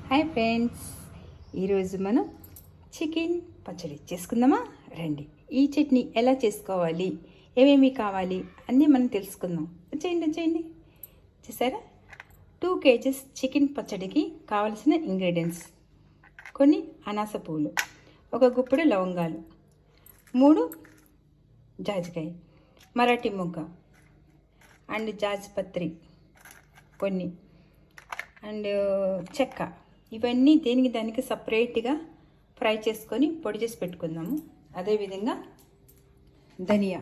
Hi friends, ఈరోజు మనం chicken పచ్చడి చేసుకుందామా? రండి. ఈ చట్నీ ఎలా చేసుకోవాలి, ఏమేమి కావాలి అన్నీ మనం తెలుసుకుందాం. వచ్చేయండి. చూసారా, 2 kgs చికెన్ పచ్చడికి కావలసిన ఇంగ్రీడియంట్స్: కొన్ని అనాస పూలు, ఒక గుప్పెడు లవంగాలు, 3 జాజికాయ, మరాఠీ మొగ్గ అండ్ జాజిపత్రి కొన్ని అండ్ చెక్క. ఇవన్నీ దేనికి దానికి సపరేట్గా ఫ్రై చేసుకొని పొడి చేసి పెట్టుకుందాము. అదేవిధంగా ధనియా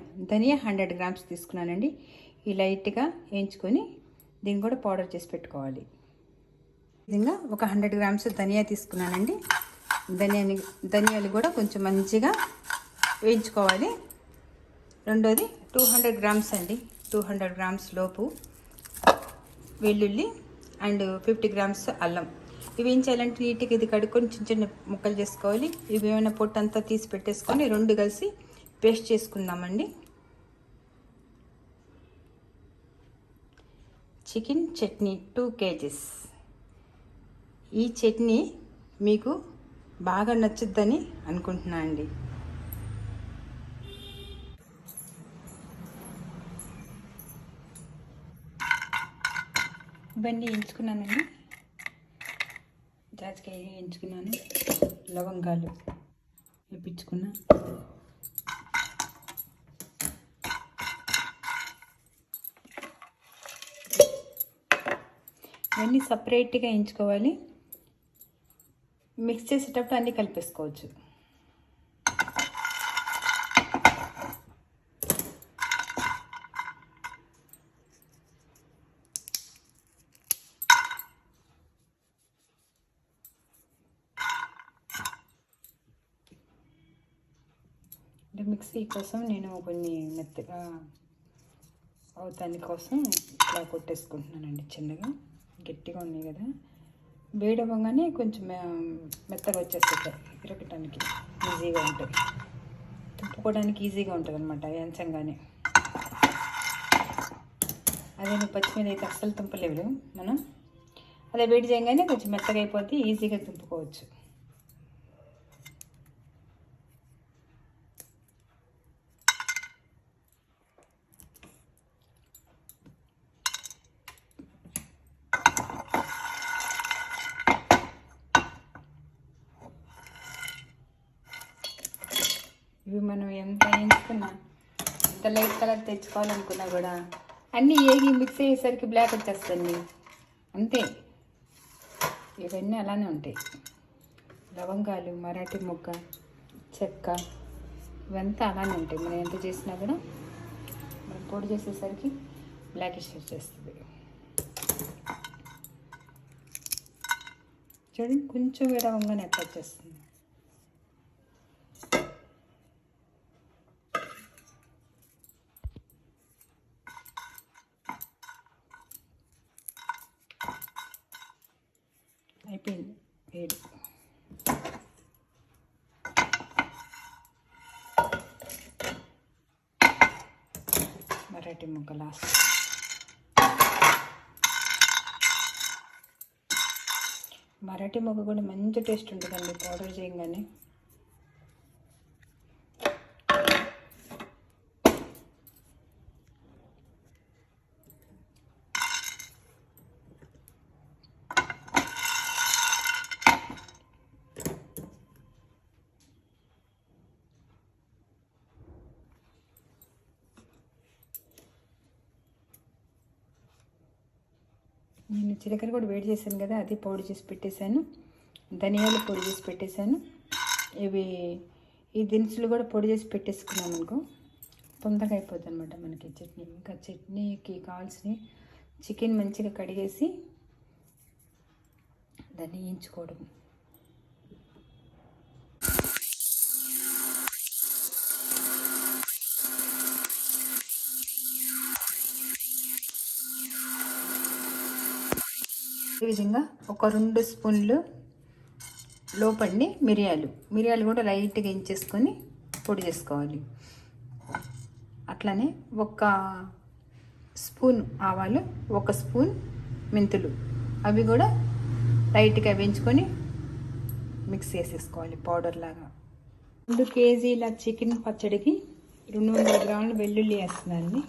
100 grams తీసుకున్నానండి. ఈ లైట్గా వేయించుకొని దీన్ని కూడా పౌడర్ చేసి పెట్టుకోవాలి. విధంగా ఒక 100 grams ధనియా తీసుకున్నానండి. ధనియాలు కూడా కొంచెం మంచిగా వేయించుకోవాలి. రెండోది 200 grams అండి, 200 grams లోపు వెల్లుల్లి అండ్ 50 grams అల్లం. ఇవి ఏం చేయాలంటే నీట్గా ఇది కడుక్కొని చిన్న ముక్కలు చేసుకోవాలి. ఇవి ఏమైనా పొట్టు అంతా తీసి పెట్టేసుకొని రెండు కలిసి పేస్ట్ చేసుకుందామండి. Chicken chutney 2 kgs. ఈ చట్నీ మీకు బాగా నచ్చుద్దని అనుకుంటున్నాను అండి. ఇవన్నీ ఎంచుకున్నానండి. జాజికాయ ఎంచుకున్నాను, లవంగాలు వేపించుకున్నా, ఇవన్నీ సపరేట్గా ఎంచుకోవాలి. మిక్స్ చేసేటప్పుడు అన్నీ కలిపేసుకోవచ్చు. మిక్సీ కోసం నేను కొన్ని మెత్తగా అవుతాని కోసం ఇట్లా కొట్టేసుకుంటున్నానండి. చిన్నగా గట్టిగా ఉన్నాయి కదా, వేడవగానే కొంచెం మెత్తగా వచ్చేస్తాయి. ఇరకటానికి ఈజీగా ఉంటుంది, తిప్పుకోవడానికి ఈజీగా ఉంటుంది అనమాట ఎంచంగానే. అదే పచ్చిమిరపకాయ అయితే అస్సలు తుంపలేవు మనం. అదే వేడి చేయగానే కొంచెం మెత్తగా అయిపోతే ఈజీగా తుంపుకోవచ్చు. ఇవి మనం ఎంత వేయించుకున్నా, ఎంత లైట్ కలర్ తెచ్చుకోవాలనుకున్నా కూడా అన్నీ ఏగి మిక్స్ అయ్యేసరికి బ్లాక్ వచ్చేస్తుంది అంతే. ఇవన్నీ అలానే ఉంటాయి. లవంగాలు, మరాఠీ మొగ్గ, చెక్క ఇవంతా అలానే ఉంటాయి. మనం ఎంత చేసినా కూడా మనం పొడి చేసేసరికి బ్లాకిష్ వచ్చేస్తుంది. చూడండి, కొంచెం వేడవంగానే ఎట్లా వచ్చేస్తుంది. అయిపోయింది వేడి. మరాఠీ మొగ్గ లాస్ట్. మరాఠీ మొగ్గ కూడా మంచి టేస్ట్ ఉంటుందండి పౌడర్ చేయగానే. నేను జీలకర్ర కూడా వేడి చేశాను కదా, అది పొడి చేసి పెట్టేశాను. ధనియాలు పొడి చేసి పెట్టేశాను. ఈ దినుసులు కూడా పొడి చేసి పెట్టేసుకున్నాను అనుకో, తొందరగా అయిపోద్ది అనమాట మనకి చట్నీ. ఇంకా చట్నీకి కావాల్సిన చికెన్ మంచిగా కడిగేసి దాన్ని వేయించుకోవడం. ఈ విధంగా ఒక 2 స్పూన్లు లోపండి మిరియాలు కూడా లైట్గా వేయించేసుకొని పొడి చేసుకోవాలి. అట్లనే 1 స్పూన్ ఆవాలు, 1 స్పూన్ మెంతులు, అవి కూడా లైట్గా వేయించుకొని మిక్స్ చేసేసుకోవాలి పౌడర్ లాగా. 2 కేజీల చికెన్ పచ్చడికి 200 గ్రాముల వెల్లుల్లి వేస్తున్నానండి.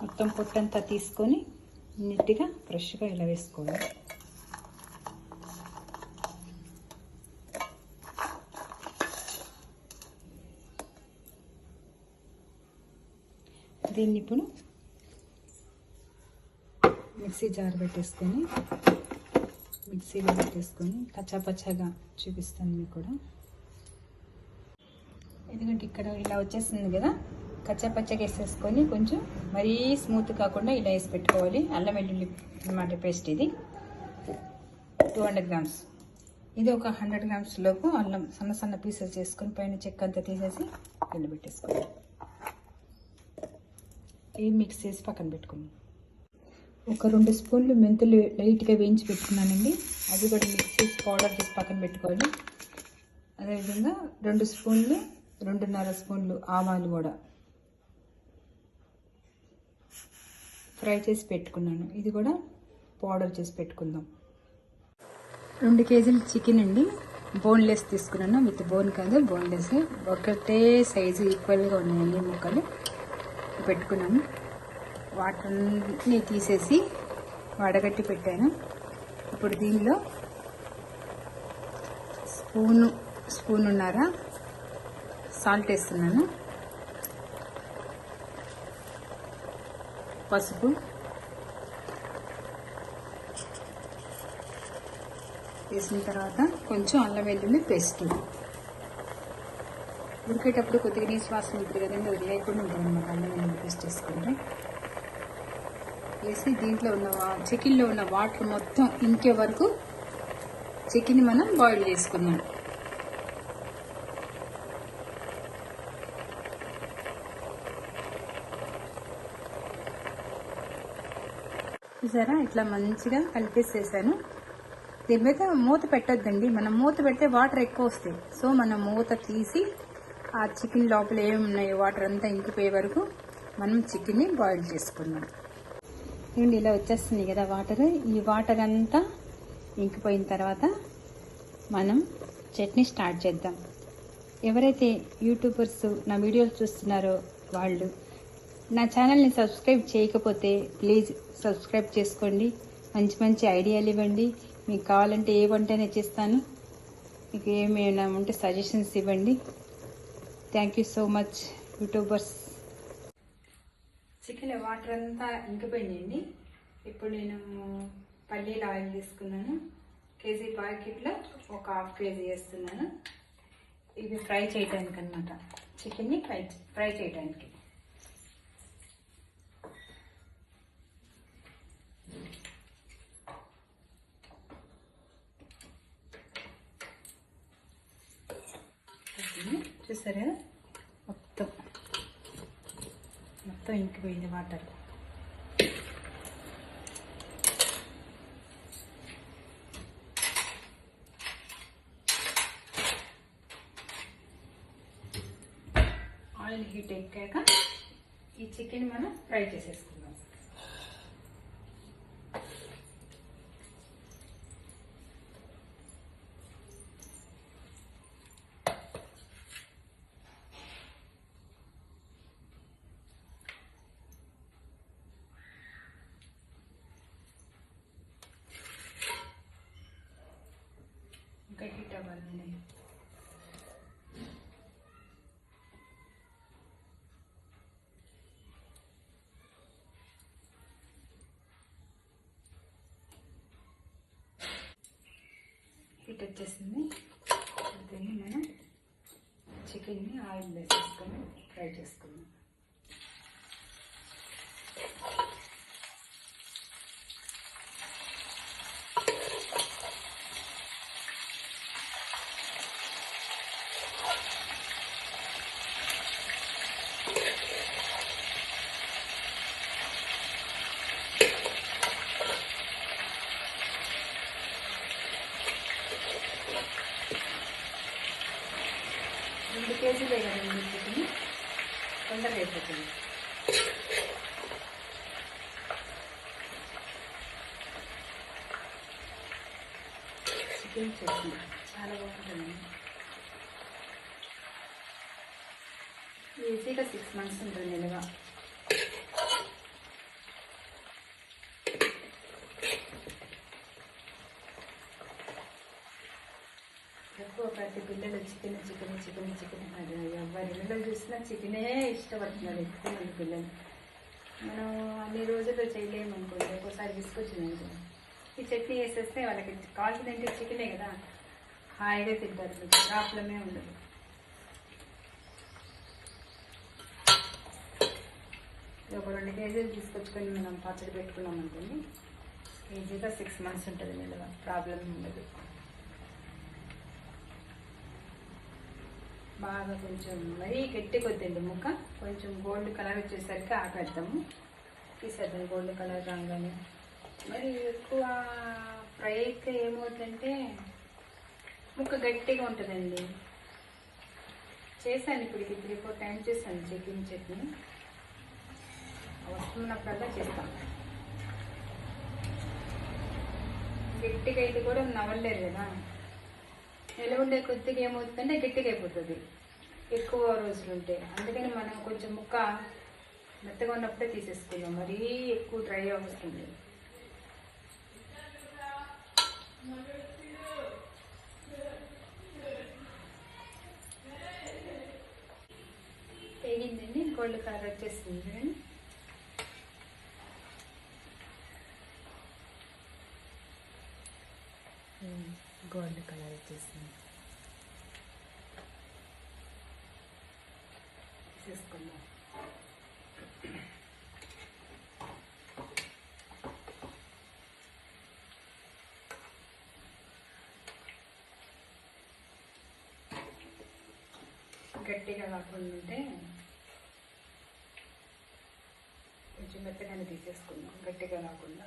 మొత్తం పొట్టంతా తీసుకొని నీట్గా ఫ్రెష్గా ఇలా వేసుకోవాలి. దీన్ని ఇప్పుడు మిక్సీ జార్ పెట్టేసుకొని మిక్సీలో పెట్టేసుకొని కచ్చాపచ్చాగా చూపిస్తాను మీకు కూడా. ఎందుకంటే ఇక్కడ ఇలా వచ్చేస్తుంది కదా, కచ్చాపచ్చగా వేసేసుకొని కొంచెం మరీ స్మూత్ కాకుండా ఇలా వేసి పెట్టుకోవాలి. అల్లం వెల్లుల్లి టమాటా పేస్ట్ ఇది 200 గ్రామ్స్. ఇది ఒక 100 గ్రామ్స్ లోపు అల్లం సన్న సన్న పీసెస్ చేసుకొని పైన చెక్క అంతా తీసేసి కింద పెట్టేసుకోవాలి. ఇవి మిక్స్ చేసి పక్కన పెట్టుకున్నాం. ఒక 2 స్పూన్లు మెంతులు లైట్గా వేయించి పెట్టుకున్నానండి. అవి కూడా మిక్స్ చేసి పౌడర్ చేసి పక్కన పెట్టుకోవాలి. అదేవిధంగా 2 స్పూన్లు 2.5 స్పూన్లు ఆవాలు కూడా ఫ్రై చేసి పెట్టుకున్నాను. ఇది కూడా పౌడర్ చేసి పెట్టుకుందాం. 2 కేజీలు చికెన్ అండి, బోన్లెస్ తీసుకున్నాను. విత్ బోన్ కాదు, బోన్లెస్. ఒకటే సైజు ఈక్వల్గా ఉన్నాయండి ముక్కలు పెట్టుకున్నాను. వాటర్ని తీసేసి వడగట్టి పెట్టాను. ఇప్పుడు దీనిలో స్పూనున్నర సాల్ట్ వేస్తున్నాను. పసుపు వేసిన తర్వాత కొంచెం అల్లం వెల్లుల్లి పేస్ట్. ఉడికేటప్పుడు కొద్దిగా నీసు వాసన ఉంటుంది కదండి, అది లేకుండా ఉంటుంది అన్నమాట. అల్లం వెల్లుల్లి పేస్ట్ వేసుకుంటే వేసి దీంట్లో ఉన్న చికెన్లో ఉన్న వాటర్ మొత్తం ఇంకే వరకు చికెన్ మనం బాయిల్ చేసుకున్నాం. చూసారా, ఇట్లా మంచిగా కలిపేసేసాను. దీని మీద మూత పెట్టొద్దండి. మనం మూత పెడితే వాటర్ ఎక్కువ వస్తాయి. సో మనం మూత తీసి ఆ చికెన్ లోపల ఏమి ఉన్నాయో వాటర్ అంతా ఇంకిపోయే వరకు మనం చికెన్ని బాయిల్ చేసుకున్నాం. ఇవ్వండి, ఇలా వచ్చేస్తుంది కదా వాటర్. ఈ వాటర్ అంతా ఇంకిపోయిన తర్వాత మనం చట్నీ స్టార్ట్ చేద్దాం. ఎవరైతే యూట్యూబర్స్ నా వీడియోలు చూస్తున్నారో వాళ్ళు నా ఛానల్ని సబ్స్క్రైబ్ చేయకపోతే ప్లీజ్ సబ్స్క్రైబ్ చేసుకోండి. మంచి మంచి ఐడియాలు ఇవ్వండి. మీకు కావాలంటే ఏ వంటనే చేస్తాను. మీకు ఏమైనా ఉంటే సజెషన్స్ ఇవ్వండి. Thank you so much YouTubers. Chicken water అంతా ఇంకిపోయిందండి. ఇప్పుడు నేను పల్లీల ఆయిల్ తీసుకున్నాను. కేజీ ప్యాకెట్లో ఒక 1/2 కేజీ వేస్తున్నాను. ఇవి ఫ్రై చేయడానికి అనమాట, చికెన్ని ఫ్రై చేయడానికి. చూసారా, మొత్తం ఇంకిపోయింది వాటర్. ఆయిల్ హీట్ ఎక్కాక ఈ చికెన్ మనం ఫ్రై చేసేసుకుందాం. ఇంకా హీట్ అవ్వాలండి. హీట్ వచ్చేసింది. దీన్ని మనం చికెన్ని ఆయిల్ వేసేసుకొని ఫ్రై చేసుకుందాం. కేజీలే కదండి చికెన్, తొందరగా అయిపోతుంది. చికెన్ చట్నీ చాలా బాగుంటుంది. ఈజీగా 6 months ఉంటుంది నిల్వ. ఎక్కువ ప్రతి పిల్లలు చికెన్ చికెన్ చికెన్ చికెన్ అది ఎవరి ఇళ్ళలో చూసినా చికెనే ఇష్టపడుతున్నారు ఎక్కువ మంది పిల్లలు. మనం అన్ని రోజుల్లో చేయలేము అనుకోండి, ఒక్కోసారి విసుకొచ్చింది. ఈ చట్నీ వేసేస్తే వాళ్ళకి కావాల్సిందంటే చికెనే కదా, హాయిగా తింటారు, ప్రాబ్లమే ఉండదు. ఒక 2 కేజీలు తీసుకొచ్చుకొని మనం పచ్చడి పెట్టుకున్నాం అనుకోండి, ఈజీగా 6 months ఉంటుంది నిల్వ, ప్రాబ్లం ఉండదు. బాగా కొంచెం మరీ గట్టి కొద్దండి ముక్క, కొంచెం గోల్డ్ కలర్ వచ్చేసరికి ఆపేద్దాము, తీసేద్దాం. గోల్డ్ కలర్ రాగానే మరి ఎక్కువ ఫ్రై అయితే ఏమవుతుందంటే ముక్క గట్టిగా ఉంటుందండి. చేశాను ఇప్పటికి 3-4 times చేశాను చికెన్ చట్నీ. వస్తున్నప్పుడల్లా చేస్తాను. గట్టిగా అయితే కూడా నవ్వలేరు కదా, నిలవ ఉండే కొద్దిగా ఏమవుతుందంటే గట్టిగా అయిపోతుంది ఎక్కువ రోజులు ఉంటే. అందుకని మనం కొంచెం ముక్క మెత్తగా ఉన్నప్పుడే తీసేసుకుందాం, మరీ ఎక్కువ డ్రై అవుతుంది. వేగిందండి, గోల్డ్ కలర్ వచ్చేస్తుంది. గోల్డ్ కలర్ వచ్చేసింది, తీసుకుందాం. గట్టిగా కాకుండా ఉంటే కొంచెం మెత్తగానే తీసేసుకుందాం, గట్టిగా కాకుండా.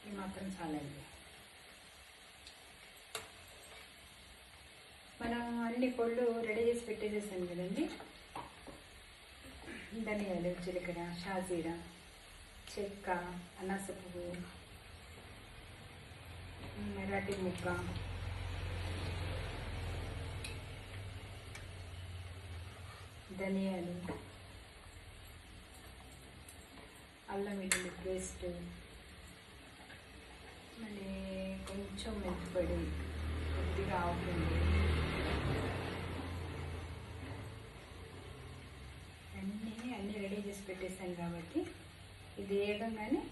ఈ మాత్రం చాలండి. మనం అన్ని పొళ్ళు రెడీ చేసి పెట్టేసేసాం కదండి. ధనియాలు, జీలకర్ర, షాజీరా, చెక్క, అనాస పువ్వు, మరాఠీ ముక్క, ధనియాలు, అల్లం వెల్లుల్లి పేస్ట్, మళ్ళీ కొంచెం మెంతిపొడి, కొద్దిగా ఆవుపిండి, అన్నీ రెడీ చేసి పెట్టేసాను కాబట్టి ఇది వేయగానే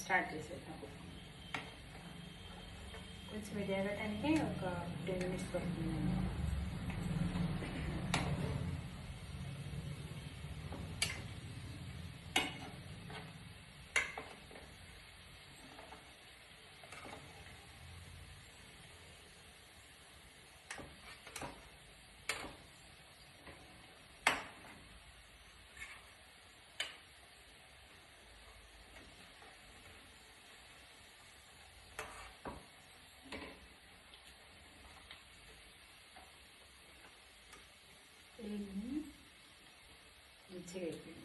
స్టార్ట్ చేసేద్దాం. కొంచెం ఇది వేగటానికే ఒక 10 minutes పడుతుందండి. మంచిగా అయిపోయింది.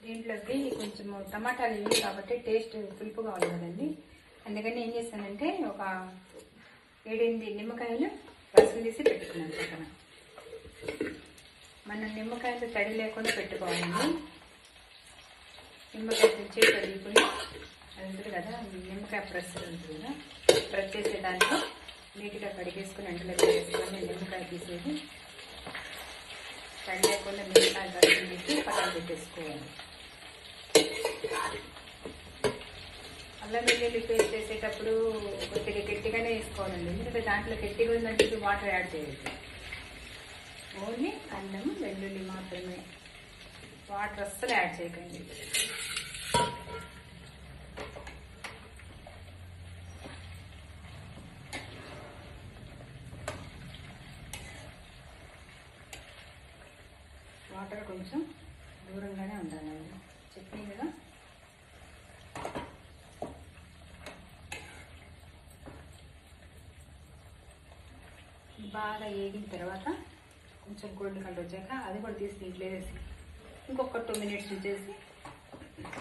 దీంట్లోకి కొంచెం టమాటాలు ఇవి కాబట్టి టేస్ట్ పులుపుగా ఉంది కదండి. అందుకని ఏం చేస్తానంటే ఒక 7-8 నిమ్మకాయలు రసం తీసి పెట్టుకున్నాను పక్కన. మనం నిమ్మకాయలు తడి లేకుండా పెట్టుకోవాలండి. నిమ్మకాయ తెచ్చి తడిపుని అది ఉంటుంది కదా, నిమ్మకాయ ప్రెస్ ఉంటుంది కదా, ప్రెస్ చేసే దాంట్లో నీట్గా కడిగేసుకుని ఎండలో వేసుకొని నిమ్మకాయ తీసేది తడి లేకుండా నిమ్మకాయ రసం తీసి పక్కన పెట్టేసుకోవాలి. అల్లం వెల్లుల్లి పేస్ట్ వేసేటప్పుడు కొద్దిగా గట్టిగానే వేసుకోవాలండి, ఎందుకంటే దాంట్లో గట్టిగా ఉందంటే వాటర్ యాడ్ చేయొద్దు. ఓన్లీ అల్లం వెల్లుల్లి మాత్రమే, వాటర్ అస్సలు యాడ్ చేయకండి. వాటర్ కొంచెం దూరంగానే ఉండాలండి చట్నీ కదా. బాగా వేగిన తర్వాత కొంచెం గోల్డ్ కలర్ వచ్చాక అది కూడా తీసి దీంట్లో వేసి ఇంకొక 2 మినిట్స్ ఉంచేసి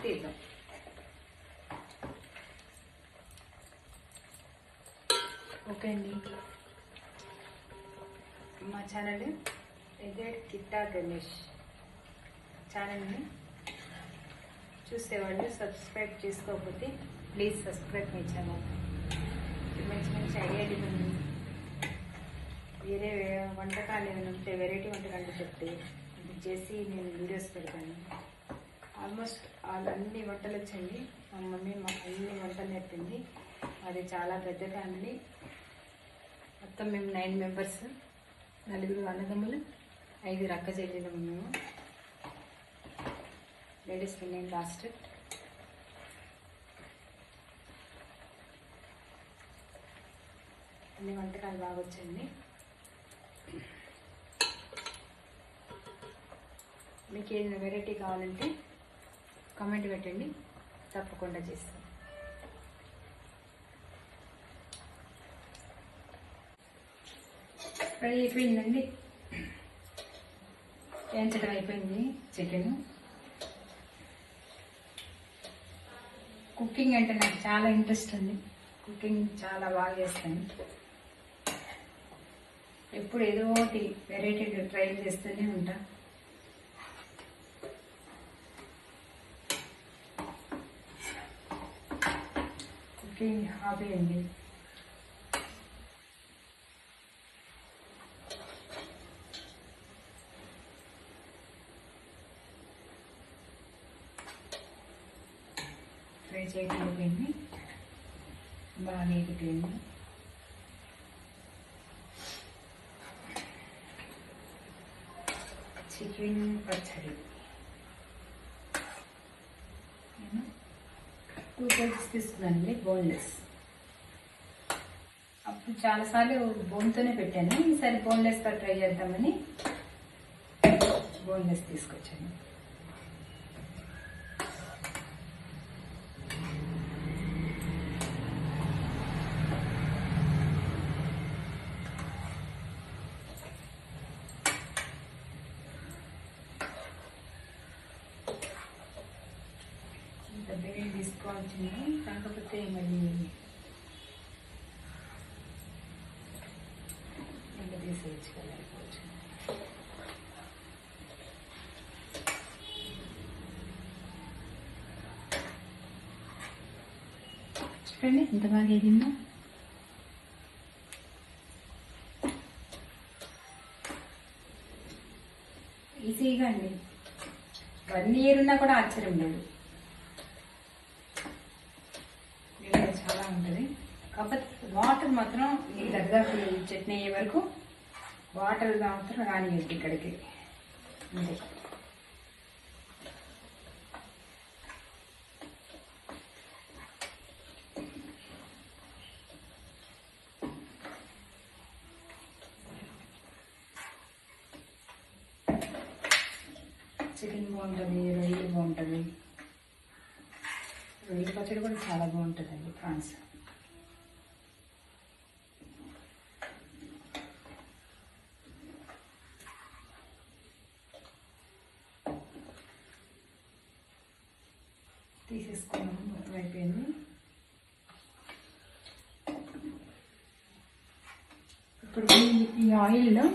తీద్దాం. ఓకే అండి, మా ఛానల్ ఇదే కిట్టా గణేష్ ఛానల్ని చూసేవాళ్ళు సబ్స్క్రైబ్ చేసుకోకపోతే ప్లీజ్ సబ్స్క్రైబ్ మై ఛానల్. మంచి మంచి ఐడియాలు ఇవ్వండి. వేరే వంటకాలు ఏమైనా ఉంటే వెరైటీ వంటకాలు చెప్తే ఇది చేసి నేను వీడియోస్ పెడతాను. ఆల్మోస్ట్ అన్ని వంటలు వచ్చండి. మా మమ్మీ మా అన్ని వంటలు నేర్పింది. అది చాలా పెద్ద ఫ్యామిలీ. మొత్తం మేము 9 మెంబర్స్, 4 అన్నదమ్ములు, 5 అక్క చెల్లెలు. మేము లేడీస్ నేను లాస్ట్. అన్ని వంటకాలు బాగా వచ్చండి. మీకు ఏదైనా వెరైటీ కావాలంటే కామెంట్ పెట్టండి, తప్పకుండా చేస్తాం. ఫ్రై అయిపోయిందండి, వేయించడం అయిపోయింది చికెన్. కుకింగ్ అంటే నాకు చాలా ఇంట్రెస్ట్ ఉంది. కుకింగ్ చాలా బాగా చేస్తాను. ఎప్పుడు ఏదో ఒకటి వెరైటీ ట్రై చేస్తూనే ఉంటా. కుకింగ్ హాబీ అండి. ఫ్రై చేయడం అయిపోయింది, బాగా వేగిపోయింది. చికెన్ పచ్చడి 2 kgs తీసుకున్నానండి, బోన్లెస్. అప్పుడు చాలాసార్లు బోన్తోనే పెట్టాను, ఈసారి బోన్లెస్తో ట్రై చేద్దామని బోన్లెస్ తీసుకొచ్చాను. బిర్యానీ తీసుకోవాల్సింది, కాకపోతే మళ్ళీ ఇంకా తీసేయచ్చు కదా. చూడండి ఎంత బాగా వేగిందో. ఈజీగా అండి, 1 year ఉన్నా కూడా ఆశ్చర్యం లేదు. చాలా ఉంటుంది, కాకపోతే వాటర్ మాత్రం ఈ దగ్గరకు చట్నీ అయ్యే వరకు వాటర్ మాత్రం రానియండి ఇక్కడికి అంతే. చికెన్ బాగుంటుంది, రొయ్యలు బాగుంటుంది. రొయ్యల పచ్చడి కూడా చాలా బాగుంటుందండి, ప్రాన్స్. తీసేసుకున్నాము, మొత్తం అయిపోయింది. ఇప్పుడు ఈ ఆయిల్లో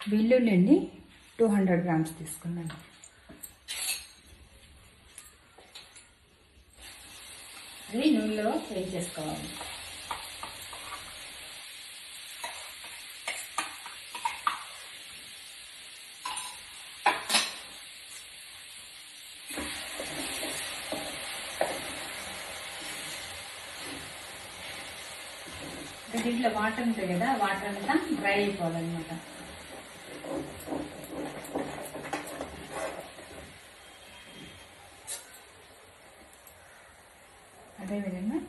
వెల్లుల్లి అండి 200 grams తీసుకున్నాను. అది నూనెలో ఫ్రై చేసుకోవాలి. దీంట్లో వాటర్ ఉంటుంది కదా, వాటర్ అంతా డ్రై అయిపోవాలన్నమాట. అదేవిధంగా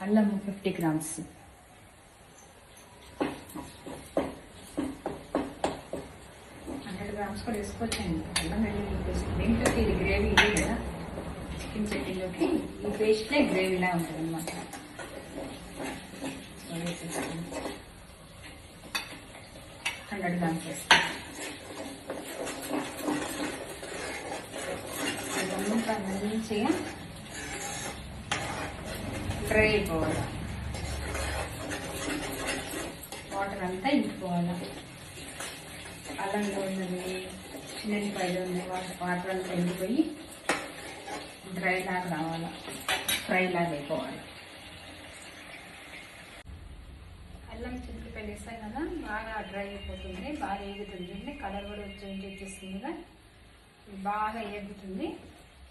అల్లం 50 గ్రామ్స్, గ్రామ్స్ కూడా వేసుకోవచ్చండి. అల్లం వెల్లుల్లి పేస్ట్ దీంట్లోకి ఇది గ్రేవీ ఇదే కదా, చికెన్ చట్నీలోకి ఈ పేస్ట్లే గ్రేవీలా ఉంటుంది అన్నమాట. 100 గ్రామ్స్ వేస్తాం. ఇదంతా మంచిగా ఫ్రై అయిపోవాలి, వాటర్ అంతా ఇంకిపోవాలి. అల్లంలో ఉన్నది, చిన్నపాయలు ఉన్నాయి, వాటర్ అంతా ఎండిపోయి డ్రై లాగా రావాలి, ఫ్రై లాగా అయిపోవాలి. అల్లం చింతపాయలు వేస్తాం కదా, బాగా డ్రై అయిపోతుంది, బాగా ఏగుతుంది, కలర్ కూడా చేంజ్ వచ్చేస్తుంది కదా, బాగా ఏగుతుంది.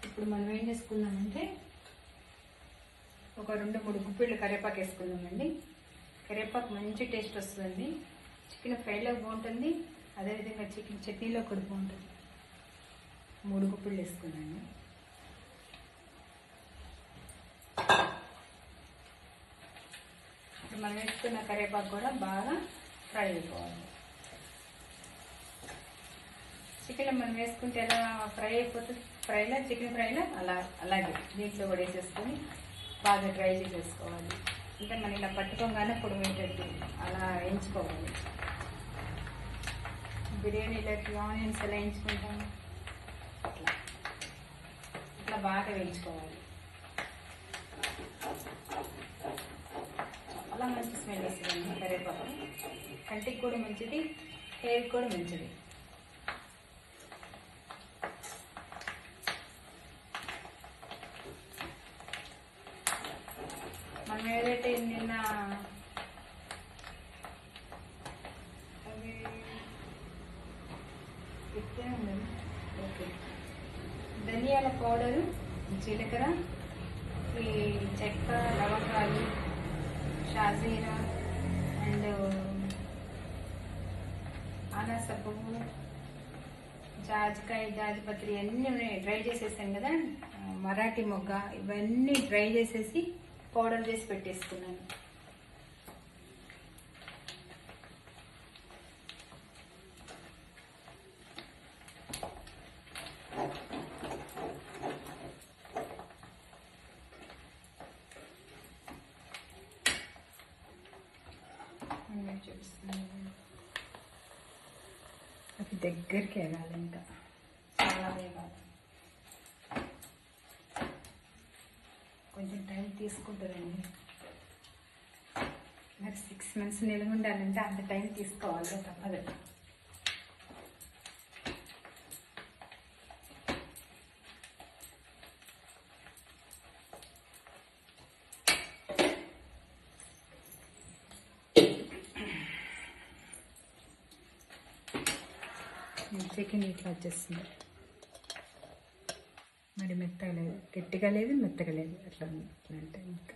ఇప్పుడు మనం ఏం చేసుకుందామంటే ఒక 2-3 గుప్పిళ్ళు కరివేపాకు వేసుకుందామండి. కరివేపాకు మంచి టేస్ట్ వస్తుందండి, చికెన్ ఫ్రైలో బాగుంటుంది, అదేవిధంగా చికెన్ చట్నీలో కూడా బాగుంటుంది. 3 గుప్పిళ్ళు వేసుకున్నాను. ఇప్పుడు మనం వేసుకున్న కరివేపాకు కూడా బాగా ఫ్రై అయిపోవాలి. చికెన్ మనం వేసుకుంటే ఎలా ఫ్రై అయిపోతుంది, చికెన్ ఫ్రైలో అలాగే దీంట్లో కూడా వేసేసుకొని బాగా డ్రై చేసేసుకోవాలి. అంటే మనం ఇలా పట్టుకోగానే పొడిపోయేటట్టు అలా వేయించుకోవాలి. బిర్యానీలోకి ఆనియన్స్ ఎలా వేయించుకుంటాము అట్లా బాగా వేయించుకోవాలి. చాలా మంచి స్మెల్ వస్తుంది కరివేపాకు, కంటికి కూడా మంచిది, హెయిర్ కూడా మంచిది. మనం ఏదైతే నిన్న ఓకే ధనియాల పౌడరు, జీలకర్ర, ఈ చెక్క, లవంగాలు, షాజీరా అండ్ అనాస పువ్వు, జాజిపత్రి అన్నీ డ్రై చేసేసాం కదా, మరాఠీ మొగ్గ, ఇవన్నీ డ్రై చేసేసి పౌడర్ చేసి పెట్టేసుకున్నాను. చూపిస్తున్నాను, అది దగ్గరికి వేయాలి, ఇంకా చాలా వేయాలి, కొంచెం టైం తీసుకుంటుందండి. మరి 6 months నిల్వ ఉండాలంటే అంత టైం తీసుకోవాలి, తప్పదు. చికెన్ ఇట్లా వచ్చేస్తుంది, మరి మెత్తగా లేదు, గట్టిగా లేదు, మెత్తగా లేదు, అట్లా ఉంది. అట్లా అంటే ఇంకా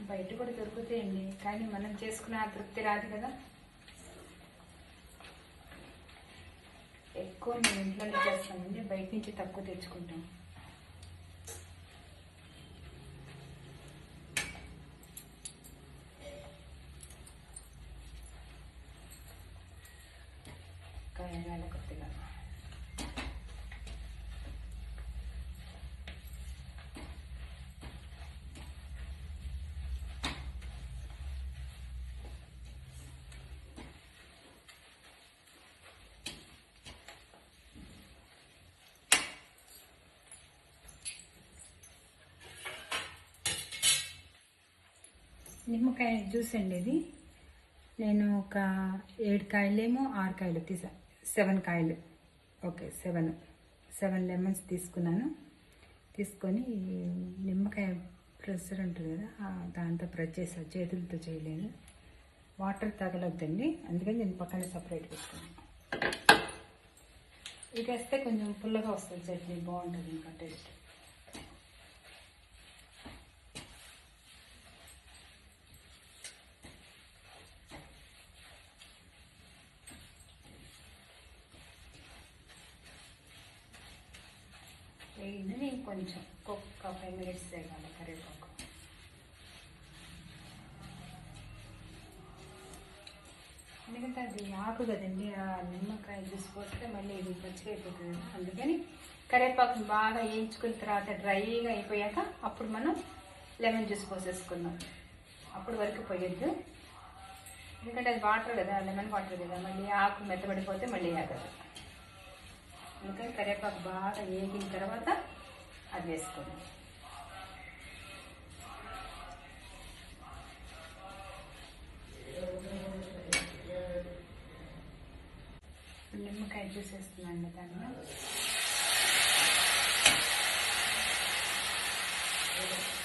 బయట కూడా దొరుకుతాయండి, కానీ మనం చేసుకున్న తృప్తి రాదు కదా. ఎక్కువ మేము ఇంట్లోనే చేస్తామండి, బయట నుంచి తక్కువ తెచ్చుకుంటాం. కాయగాల కొద్దిగా నిమ్మకాయ జ్యూస్ అండి ఇది. నేను ఒక 7 కాయలేమో 6 కాయలు 7 కాయలు, ఓకే 7 లెమన్స్ తీసుకున్నాను. తీసుకొని నిమ్మకాయ ప్రెషర్ ఉంటుంది కదా, దాంతో ప్రెస్ చేసా, చేతులతో చేయలేదు. వాటర్ తగలొద్దండి, అందుకని నేను పక్కన సపరేట్ పెట్టుకున్నాను. ఇది వేస్తే కొంచెం పుల్లగా వస్తుంది చట్నీ, బాగుంటుంది ఇంకా టేస్ట్. వేయండి, కొంచెం ఒక్క 5 minutes వేయాలి కరివేపాకు. ఎందుకంటే అది ఆకు కదండి, ఆ నిమ్మకాయ జ్యూస్ పోస్తే మళ్ళీ ఇది పచ్చిగా అయిపోతుంది. అందుకని కరివేపాకుని బాగా వేయించుకున్న తర్వాత డ్రైగా అయిపోయాక అప్పుడు మనం లెమన్ జ్యూస్ పోసేసుకుందాం. అప్పుడు వరకు పోయొద్దు, ఎందుకంటే అది వాటర్ కదా, లెమన్ వాటర్ కదా, మళ్ళీ ఆకు మెత్తబడిపోతే మళ్ళీ ఆగదు. అందుకని కరివేపాకు బాగా వేగిన తర్వాత అది వేసుకోండి. నిమ్మకాయ జ్యూస్ వేస్తున్నాను దాన్ని.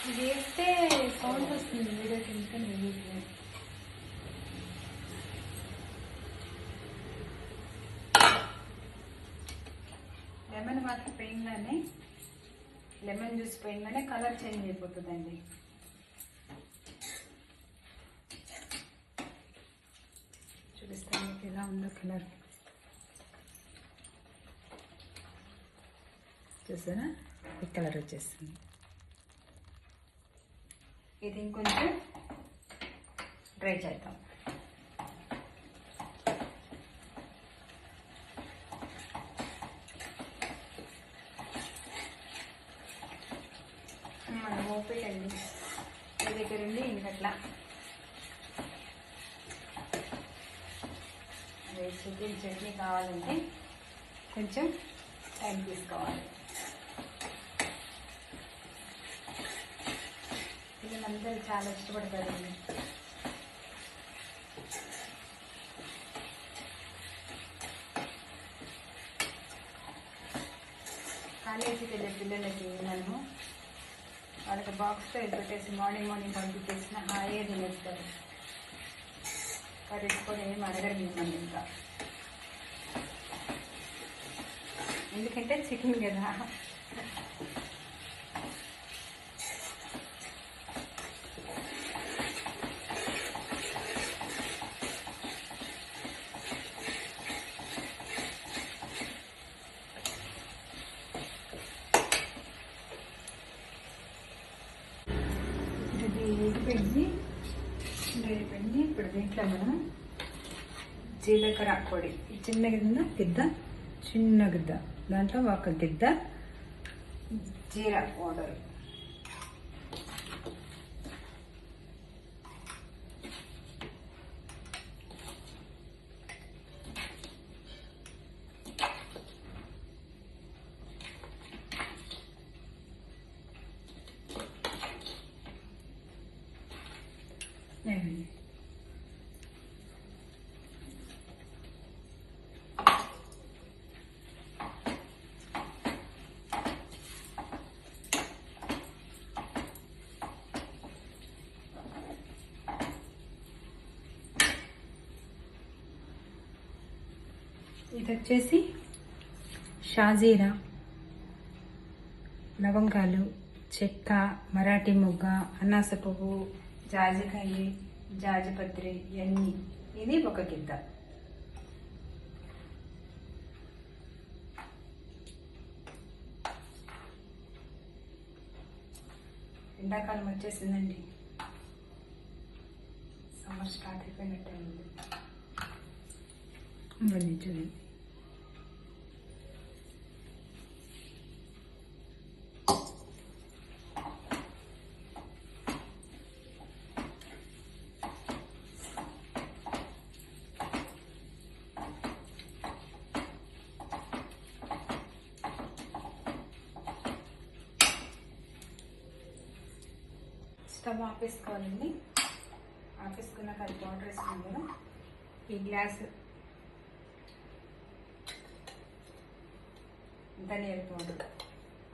ఇది వేస్తే సౌండ్ వస్తుంది వీడియో కింద నెయ్యి. లెమన్ వాటర్ పోయింగానే, లెమన్ జ్యూస్ పోయింగానే కలర్ చేంజ్ అయిపోతుందండి. చూపిస్తాను మీకు ఎలా ఉందో కలర్. చూసారా, ఈ కలర్ వచ్చేస్తుంది. ఇది ఇంకొంచెం డ్రై చేద్దాం. మనం ఓపికండి మీ దగ్గర ఉండి ఇంకట్లా చికెన్ చట్నీ కావాలంటే కొంచెం టైం తీసుకోవాలి. పిల్లలందరూ చాలా ఇష్టపడతారండి. కాలేజీకి వెళ్ళే పిల్లలకి మనము వాళ్ళకి బాక్స్లో పెట్టేసి మార్నింగ్ పంపించేసిన హాయే తినేస్తారు. కర్రీస్ కూడా ఏం అడగరు మిమ్మల్ని ఇంకా, ఎందుకంటే చికెన్ కదా. వేగిపోయింది. ఇప్పుడు దీంట్లో మనం జీలకర్ర పొడి, చిన్న గిద్ద చిన్న గిద్ద, దాంట్లో ఒక గిద్ద జీరా పౌడర్, ఇది వచ్చేసి షాజీరా, లవంగాలు, చెక్క, మరాఠీ మొగ్గ, అనాస పువ్వు, జాజికాయ, జాజిపత్రి ఇవన్నీ. ఇది ఒక గిద్ద. ఎండాకాలం వచ్చేసిందండి, సమ్మర్ స్టార్ట్ అయిపోయినట్టు అయింది. ఇవన్నీ చూడండి. స్టవ్ ఆపేసుకోవాలండి. ఆపేసుకున్నాక అది వాటర్ వేసుకున్నాం కదా, ఈ గ్లాస్ ధనియాల పౌడర్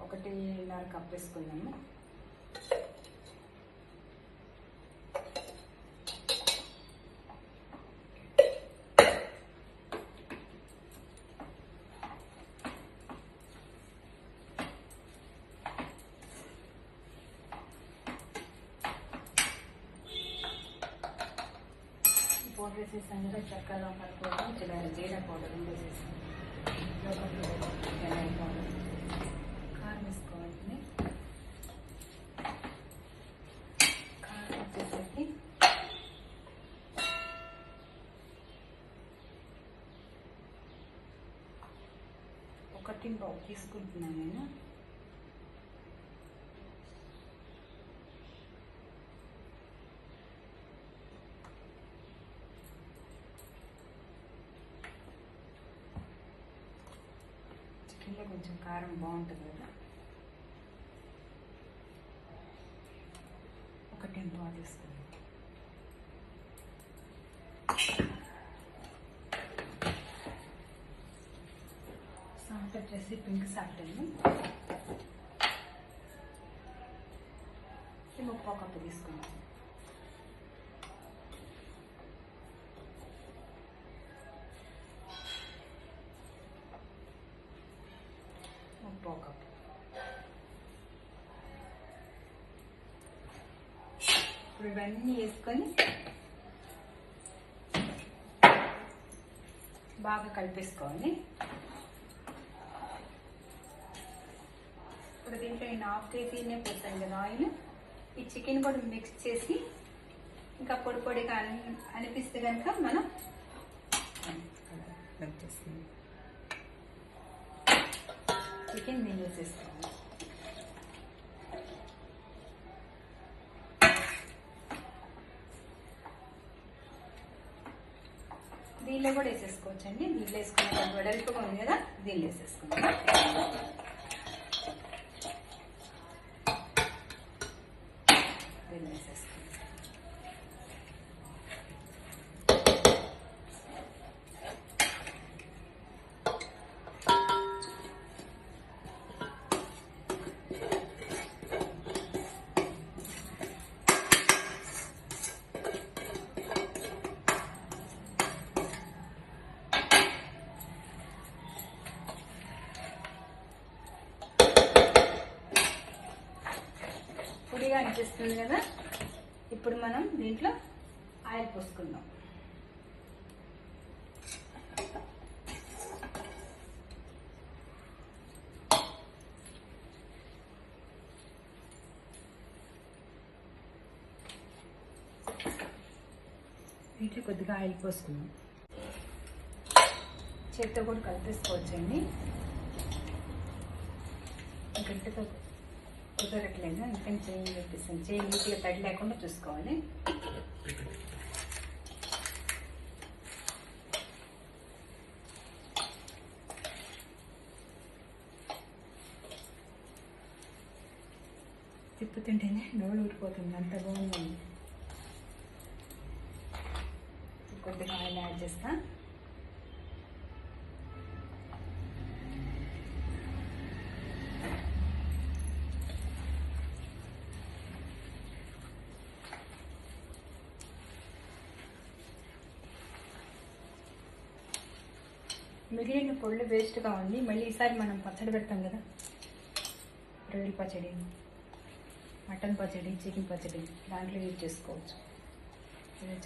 1.5 కప్ వేసుకున్నాము. పౌడర్ వేసేసాను కదా, చక్కగా కలుపుకోవడం, జీరా పౌడర్ వేసేసాను, పౌడర్, కారం వేసుకోవాలి. కారం వచ్చేసరికి ఒకటి తీసుకుంటున్నాను నేను. చికెన్లో కొంచెం కారం బాగుంటుంది కదా, ఒకటి తీసుకున్నాను. సాల్ట్ వచ్చేసి పింక్ సాల్ట్ అండి, ముప్పో కప్పు తీసుకున్నాను. ముప్పో కప్పు. ఇప్పుడు ఇవన్నీ వేసుకొని బాగా కలిపేసుకోవాలి. ఇప్పుడు దీంట్లో నేను 1/2 kg పోసాను కదా ఆయిల్. ఈ చికెన్ కూడా మిక్స్ చేసి ఇంకా పొడి పొడిగా అనిపిస్తే కనుక మనం చికెన్ దీన్ని వేసేసుకోవాలి. దీనిలో కూడా వేసేసుకోవచ్చు అండి. దీంట్లో వేసుకున్న వెడల్పుగా ఉంది కదా, దీనిలో వేసేసుకుంటాం. దీన్ని వేసేసుకుంటాం. పొడిగా అనిపిస్తుంది కదా, ఇప్పుడు మనం దీంట్లో ఆయిల్ పోసుకుందాం. దీంట్లో కొద్దిగా ఆయిల్ పోసుకుందాం. చేతితో కూడా కలిపేసుకోవచ్చండి. గంటతో కుదరట్లేదు, అందుకని చేయి పెట్టేస్తాను. చేయి నీట్గా తడి లేకుండా చూసుకోవాలి. తిప్పుతుంటేనే నోరు ఊరిపోతుంది, అంత బాగుంది. కొద్దిగా ఆయిల్ యాడ్ చేస్తా. మిగిలిన పొళ్ళు వేస్ట్గా ఉంది. మళ్ళీ ఈసారి మనం పచ్చడి పెడతాం కదా, రొయ్యల పచ్చడి, మటన్ పచ్చడి, చికెన్ పచ్చడి, దాంట్లో యూజ్ చేసుకోవచ్చు.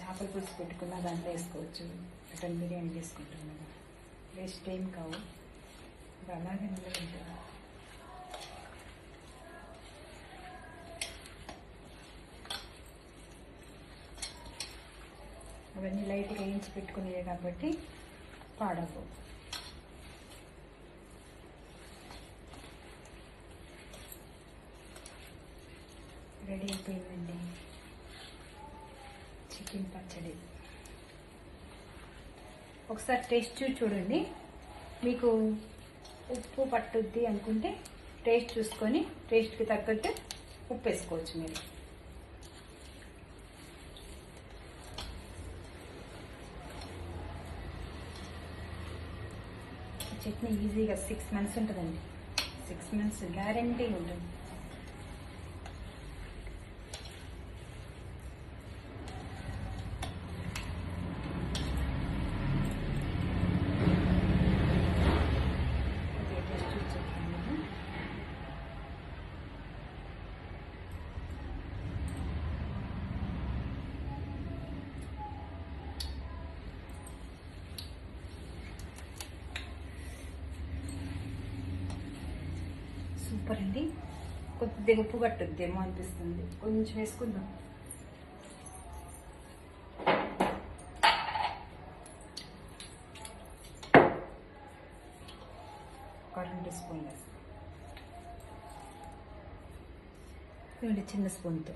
చేపల పులుసు పెట్టుకున్నా దాంట్లో వేసుకోవచ్చు. మటన్ బిర్యానీ చేసుకుంటున్నాం, వేస్ట్ ఏం కావు, అలాగే నిలబెట్టాను. అవన్నీ లైట్గా వేయించి పెట్టుకునేవి కాబట్టి పాడవు. రెడీ అయిపోయిందండి చికెన్ పచ్చడి. ఒకసారి టేస్ట్ చూడండి, మీకు ఉప్పు పట్టుద్ది అనుకుంటే టేస్ట్ చూసుకొని టేస్ట్కి తగ్గట్టు ఉప్పు వేసుకోవచ్చు మీరు. చట్నీ ఈజీగా 6 months ఉంటుందండి. 6 months గ్యారంటీ ఉంటుంది. సూపర్ అండి. కొద్దిగా ఉప్పు పట్టుద్దేమో అనిపిస్తుంది, కొంచెం వేసుకుందాం. ఒక 2 స్పూన్లు వేస్తాం, చిన్న స్పూన్తో.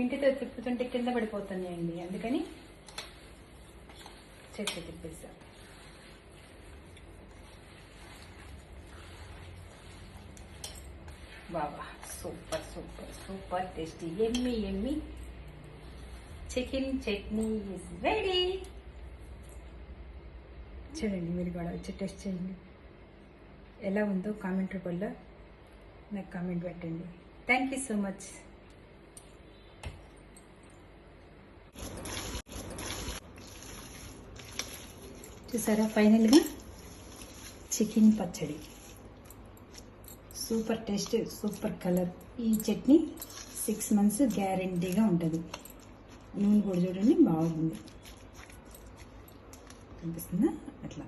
ఇంటితో తిప్పుతుంటే కింద పడిపోతున్నాయండి, అందుకని చేతితో తిప్పేస్తాం. బాబా, సూపర్ సూపర్ సూపర్ టేస్టీ ఎమ్మి ఎమ్మి చికెన్ చట్నీ ఈజ్ రెడీ. చూడండి, మీరు కూడా వచ్చి టేస్ట్ చేయండి. ఎలా ఉందో కామెంట్ రూపంలో నాకు కామెంట్ పెట్టండి. Thank you so much. చూసారా, ఫైనల్గా చికెన్ పచ్చడి. Super taste, super colour. ఈ చట్నీ 6 months గ్యారంటీగా ఉంటుంది. నూనె కూడా చూడండి బాగుంది, కనిపిస్తుందా? అట్లా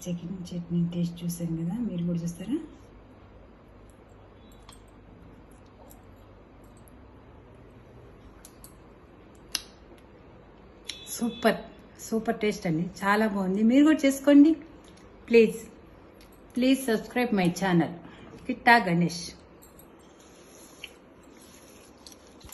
చికెన్ చట్నీ టేస్ట్ చూసాం కదా, మీరు కూడా చూస్తారా? సూపర్ సూపర్ టేస్ట్ అండి, చాలా బాగుంది. మీరు కూడా చేసుకోండి. Please subscribe my channel Kitta Ganesh.